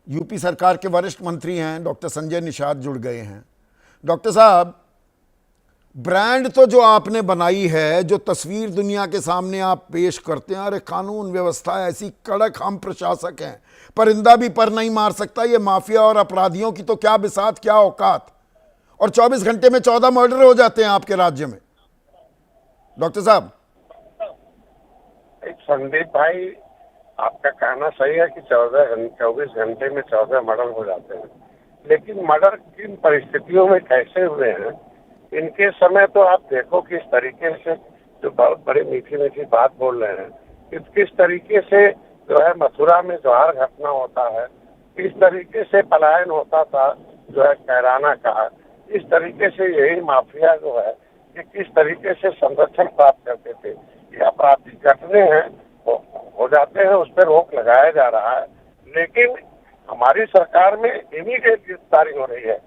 UP सरकार के वरिष्ठ मंत्री हैं, डॉक्टर संजय निषाद जुड़ गए हैं। डॉक्टर साहब, ब्रांड तो जो आपने बनाई है, जो तस्वीर दुनिया के सामने आप पेश करते हैं, अरे कानून व्यवस्था ऐसी कड़क, हम प्रशासक हैं, परिंदा भी पर नहीं मार सकता, ये माफिया और अपराधियों की तो क्या बिसात, क्या औकात। और 24 घंटे में 14 मर्डर हो जाते हैं आपके राज्य में। डॉक्टर साहब, संदीप भाई, आपका कहना सही है कि 24 घंटे में 14 मर्डर हो जाते हैं, लेकिन मर्डर किन परिस्थितियों में कैसे हुए हैं, इनके समय तो आप देखो किस तरीके से, जो बहुत बड़ी मीठी मीठी बात बोल रहे हैं, किस तरीके से जो है मथुरा में जौहर घटना होता है, किस तरीके से पलायन होता था जो है कैराना का, इस तरीके से यही माफिया जो है कि किस तरीके से संरक्षण प्राप्त करते थे। ये आपराधिक घटने हैं, हो जाते हैं, उस पर रोक लगाया जा रहा है, लेकिन हमारी सरकार में इमीडिएट गिरफ्तारी हो रही है।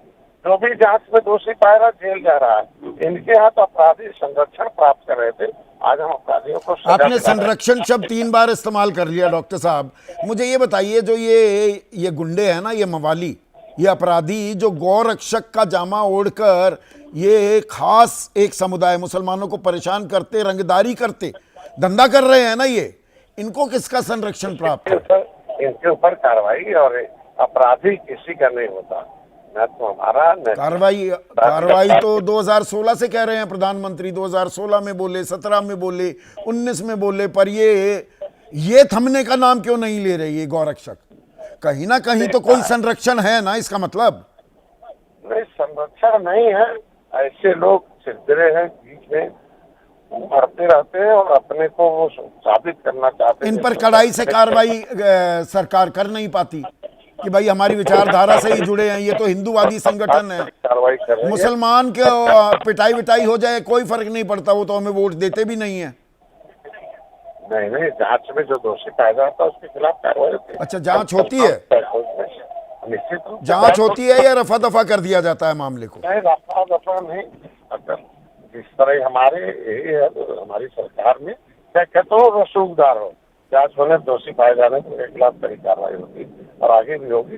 जो भी जांच में दोषी पाया रहा जेल जा रहा है। इनके यहाँ तो अपराधी संरक्षण प्राप्त कर रहे थे, आज हम अपराधियों को सजा आपने दिला रहे हैं। संरक्षण शब्द 3 बार इस्तेमाल कर लिया। डॉक्टर साहब, मुझे ये बताइए, जो ये गुंडे हैं ना, ये मवाली, ये अपराधी जो गौरक्षक का जामा ओढ़कर ये खास एक समुदाय मुसलमानों को परेशान करते, रंगदारी करते, धंधा कर रहे हैं ना, ये इनको किसका संरक्षण प्राप्त है? इनके ऊपर कार्रवाई और अपराधी किसी का नहीं होता, न तो हमारा न कार्रवाई तो 2016 से कह रहे हैं प्रधानमंत्री। 2016 में बोले, 17 में बोले, 19 में बोले, पर ये थमने का नाम क्यों नहीं ले रहे ये गौरक्षक? कहीं ना कहीं तो कोई संरक्षण है ना, इसका मतलब। नहीं, संरक्षण नहीं है, ऐसे लोग सिरदरे हैं, बीच में मरते रहते हैं और अपने को वो साबित करना चाहते हैं। इन पर कड़ाई से कार्रवाई सरकार कर नहीं पाती कि भाई हमारी विचारधारा से ही जुड़े हैं, ये तो हिंदूवादी संगठन है, कार्रवाई कर रही है। मुसलमान के पिटाई विटाई हो जाए कोई फर्क नहीं पड़ता, वो तो हमें वोट देते भी नहीं है। नहीं, जांच में जो दोषी पाया जाता है उसके खिलाफ कार्रवाई होती है। अच्छा, जांच होती है? निश्चित रूप से जांच होती है या रफा दफा कर दिया जाता है मामले को? नहीं, रफा दफा नहीं। अगर जिस तरह हमारे यही है, तो हमारी सरकार में क्या कहते हो, रसूखदार हो, जांच होने दोषी पाए जाने तो उनके खिलाफ कड़ी कार्रवाई होगी और आगे भी होगी।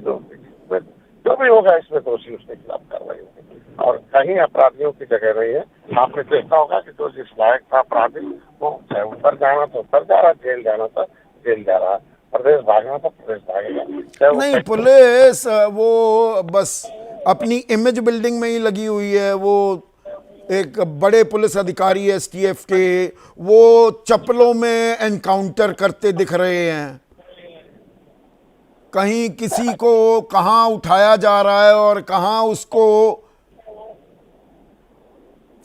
जो भी होगा इसमें दोषी, उसके खिलाफ कार्रवाई होगी और कहीं अपराधियों की जगह नहीं है। आपने देखा होगा कि जो जिस लायक था अपराधी, वो ऊपर जाना था ऊपर जा रहा, जेल जाना था जेल जा रहा, प्रदेश भागना था प्रदेश भागेगा। नहीं, पुलिस वो बस अपनी इमेज बिल्डिंग में ही लगी हुई है। वो एक बड़े पुलिस अधिकारी एसटीएफ के, वो चप्पलों में एनकाउंटर करते दिख रहे हैं, कहीं किसी को कहां उठाया जा रहा है और कहां उसको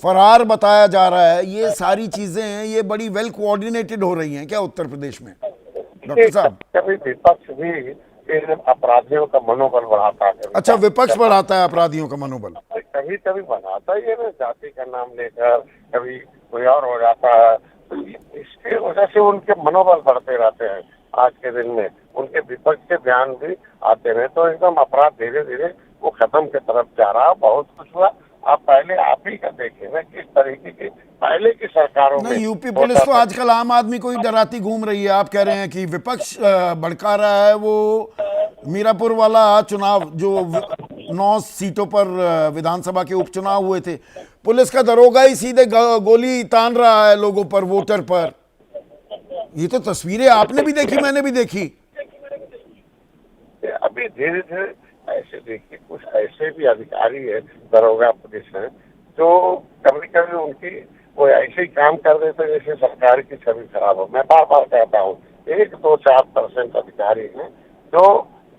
फरार बताया जा रहा है। ये सारी चीजें हैं, ये बड़ी वेल कोऑर्डिनेटेड हो रही हैं क्या उत्तर प्रदेश में? डॉक्टर साहब, कभी विपक्ष भी अपराधियों का मनोबल बढ़ाता है। अच्छा, विपक्ष बढ़ाता है अपराधियों का मनोबल? कभी कभी बनाता ही है ना, जाति का नाम लेकर कभी कोई और हो जाता है, तो इसके वजह से उनके मनोबल बढ़ते रहते हैं। आज के दिन में उनके विपक्ष के बयान भी आते रहे, तो एकदम अपराध धीरे धीरे वो खत्म की तरफ जा रहा। बहुत कुछ हुआ, आप पहले आप ही का देखें ना किस तरीके की पहले की सरकारों में। यूपी पुलिस तो आजकल आम आदमी को ही डराती घूम रही है। आप कह रहे हैं कि विपक्ष भड़का रहा है। वो मीरापुर वाला चुनाव, जो 9 सीटों पर विधानसभा के उपचुनाव हुए थे, पुलिस का दरोगा ही सीधे गोली तान रहा है लोगों पर, वोटर पर। ये तो तस्वीरें आपने भी देखी, मैंने भी देखी। अभी धीरे धीरे ऐसे देखिए, कुछ ऐसे भी अधिकारी है, दरोगा पुलिस है, जो कभी कभी उनकी वो ऐसे ही काम कर देते हैं जैसे सरकार की छवि खराब हो। मैं बार बार कहता हूँ, 1-2-4% अधिकारी हैं जो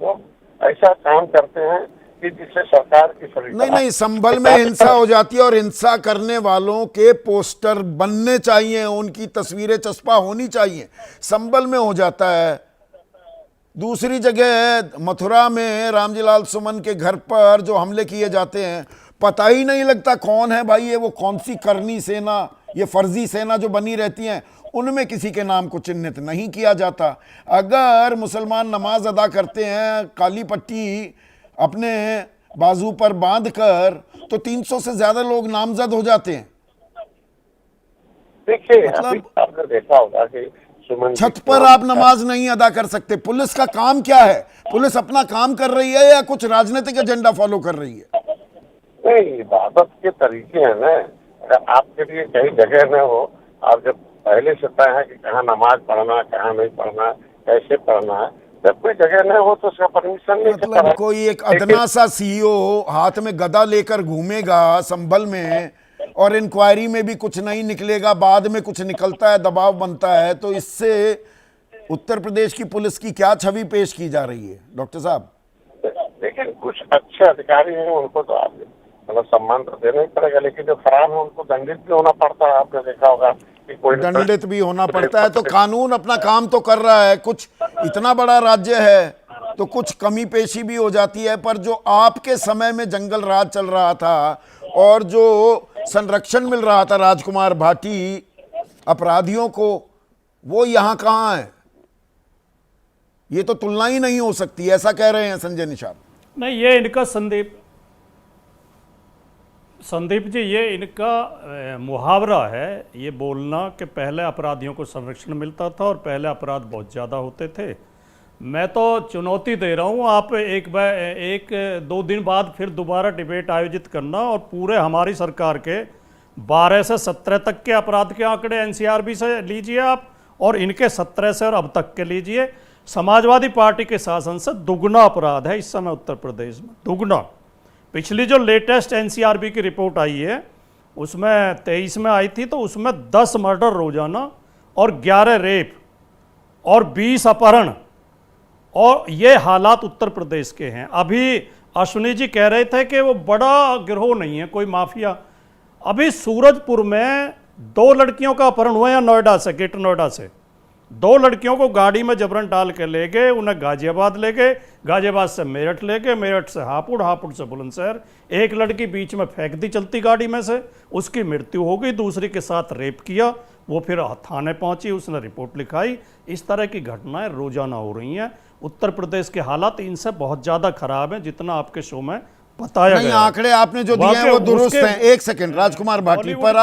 वो ऐसा काम करते हैं कि जिससे सरकार की छवि नहीं, संभल में हिंसा हो जाती है और हिंसा करने वालों के पोस्टर बनने चाहिए, उनकी तस्वीरें चस्पा होनी चाहिए, संभल में हो जाता है। दूसरी जगह मथुरा में रामजीलाल सुमन के घर पर जो हमले किए जाते हैं, पता ही नहीं लगता कौन है भाई ये, वो कौन सी करनी सेना, ये फर्जी सेना जो बनी रहती हैं, उनमें किसी के नाम को चिन्हित नहीं किया जाता। अगर मुसलमान नमाज अदा करते हैं काली पट्टी अपने बाजू पर बांधकर, तो 300 से ज्यादा लोग नामजद हो जाते हैं। देखिए, अभी आपने देखा होगा कि सुमन जी छत पर आप नमाज नहीं अदा कर सकते। पुलिस का काम क्या है? पुलिस अपना काम कर रही है या कुछ राजनीतिक एजेंडा फॉलो कर रही है? नहीं, इबादत के तरीके हैं ना। अगर आपके लिए कई जगह न हो, आप जब पहले से तय है कि कहाँ नमाज पढ़ना, कहाँ नहीं पढ़ना, कैसे पढ़ना है, जब कोई जगह न हो तो उसका परमिशन नहीं देता मतलब है। कोई एक अदना सा सीईओ हाथ में गदा लेकर घूमेगा संभल में, और इंक्वायरी में भी कुछ नहीं निकलेगा, बाद में कुछ निकलता है, दबाव बनता है, तो इससे उत्तर प्रदेश की पुलिस की क्या छवि पेश की जा रही है डॉक्टर साहब? लेकिन कुछ अच्छे अधिकारी हैं, उनको तो आप मतलब सम्मान तो देना ही पड़ेगा, लेकिन जो खराब है उनको दंडित भी होना पड़ता है। आपने देखा होगा कि कोई दंडित भी होना पड़ता है, तो कानून अपना काम तो कर रहा है। कुछ इतना बड़ा राज्य है तो कुछ कमी पेशी भी हो जाती है, पर जो आपके समय में जंगल राज चल रहा था और जो संरक्षण मिल रहा था राजकुमार भाटी अपराधियों को, वो यहाँ कहाँ है? ये तो तुलना ही नहीं हो सकती, ऐसा कह रहे हैं संजय निषाद। नहीं, ये इनका संदीप जी, ये इनका मुहावरा है ये बोलना कि पहले अपराधियों को संरक्षण मिलता था और पहले अपराध बहुत ज़्यादा होते थे। मैं तो चुनौती दे रहा हूँ, आप एक दो दिन बाद फिर दोबारा डिबेट आयोजित करना और पूरे हमारी सरकार के 12 से 17 तक के अपराध के आंकड़े एनसीआरबी से लीजिए आप, और इनके 17 से और अब तक के लीजिए। समाजवादी पार्टी के शासन से दुगना अपराध है इस समय उत्तर प्रदेश में, दुगना। पिछली जो लेटेस्ट एनसीआरबी की रिपोर्ट आई है उसमें 23 में आई थी, तो उसमें 10 मर्डर रोजाना और 11 रेप और 20 अपहरण, और ये हालात उत्तर प्रदेश के हैं। अभी अश्विनी जी कह रहे थे कि वो बड़ा गिरोह नहीं है, कोई माफिया। अभी सूरजपुर में 2 लड़कियों का अपहरण हुआ है नोएडा से, ग्रेटर नोएडा से। 2 लड़कियों को गाड़ी में जबरन डाल के ले गए, उन्हें गाजियाबाद ले गए, गाजियाबाद से मेरठ ले गए, मेरठ से हापुड़, हापुड़ से बुलंदशहर। एक लड़की बीच में फेंक दी चलती गाड़ी में से, उसकी मृत्यु हो गई। दूसरी के साथ रेप किया, वो फिर थाने पहुंची, उसने रिपोर्ट लिखाई। इस तरह की घटनाएं रोजाना हो रही हैं। उत्तर प्रदेश के हालात इनसे बहुत ज़्यादा खराब हैं जितना आपके शो में बताया नहीं, गया। आंकड़े आपने जो दिए हैं वो दुरुस्त हैं। एक सेकंड राजकुमार भाटी, पर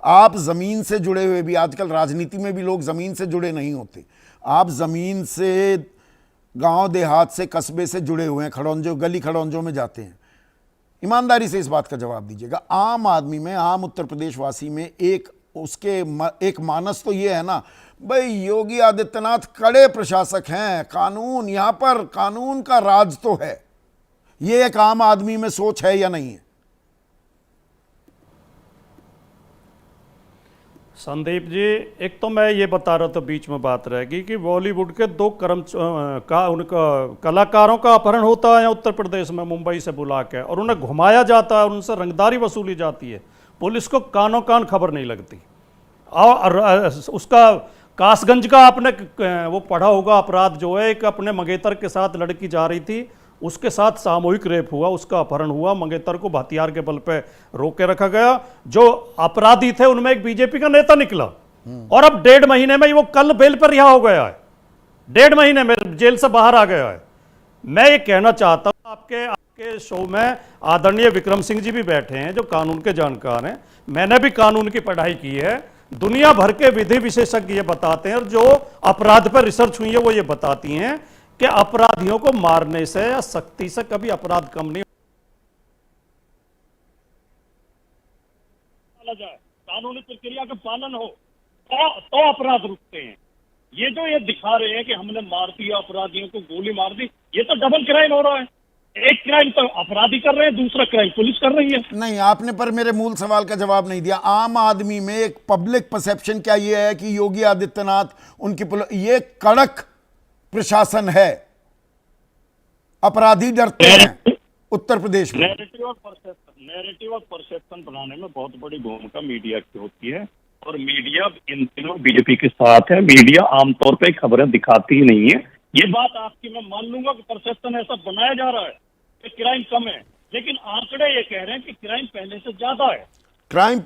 आप जमीन से जुड़े हुए भी, आजकल राजनीति में भी लोग जमीन से जुड़े नहीं होते। आप जमीन से, गांव देहात से, कस्बे से जुड़े हुए हैं, खड़ौंजों, गली खड़ौंजों में जाते हैं। ईमानदारी से इस बात का जवाब दीजिएगा। आम आदमी में, आम उत्तर प्रदेश वासी में एक मानस तो ये है ना, भाई योगी आदित्यनाथ कड़े प्रशासक हैं, कानून, यहां पर कानून का राज तो है। ये एक आम आदमी में सोच है या नहीं है? संदीप जी, एक तो मैं ये बता रहा था, बीच में बात रहेगी कि बॉलीवुड के 2 उनका कलाकारों का अपहरण होता है उत्तर प्रदेश में, मुंबई से बुला के, और उन्हें घुमाया जाता है, उनसे रंगदारी वसूली जाती है। पुलिस को कानों कान खबर नहीं लगती। और उसका कासगंज का आपने वो पढ़ा होगा अपराध जो है, एक अपने मंगेतर के साथ लड़की जा रही थी, उसके साथ सामूहिक रेप हुआ, उसका अपहरण हुआ, मंगेतर को हथियार के बल पे रोक के रखा गया। जो अपराधी थे उनमें एक बीजेपी का नेता निकला, और अब 1.5 महीने में वो कल बेल पर रिहा हो गया है, 1.5 महीने में जेल से बाहर आ गया है। मैं ये कहना चाहता हूं, आपके शो में आदरणीय विक्रम सिंह जी भी बैठे हैं जो कानून के जानकार हैं। मैंने भी कानून की पढ़ाई की है। दुनिया भर के विधि विशेषज्ञ ये बताते हैं, और जो अपराध पर रिसर्च हुई है वो ये बताती हैं कि अपराधियों को मारने से या सख्ती से कभी अपराध कम नहीं जाए, कानूनी प्रक्रिया का पालन हो तो अपराध रुकते हैं। ये जो ये दिखा रहे हैं कि हमने मार दिया, अपराधियों को गोली मार दी, ये तो डबल क्राइम हो रहा है। एक क्राइम तो अपराधी कर रहे हैं, दूसरा क्राइम पुलिस कर रही है। नहीं, आपने पर मेरे मूल सवाल का जवाब नहीं दिया। आम आदमी में एक पब्लिक परसेप्शन क्या ये है कि योगी आदित्यनाथ, ये कड़क प्रशासन है, अपराधी डरते हैं उत्तर प्रदेश में? नैरेटिव और परसेप्शन बनाने में बहुत बड़ी भूमिका मीडिया की होती है, और मीडिया इन दिनों बीजेपी के साथ है। मीडिया आमतौर पे खबरें दिखाती ही नहीं है। ये बात आपकी मैं मान लूंगा कि परसेप्शन ऐसा बनाया जा रहा है कि क्राइम कम है, लेकिन आंकड़े ये कह रहे हैं कि क्राइम पहले से ज्यादा है। क्राइम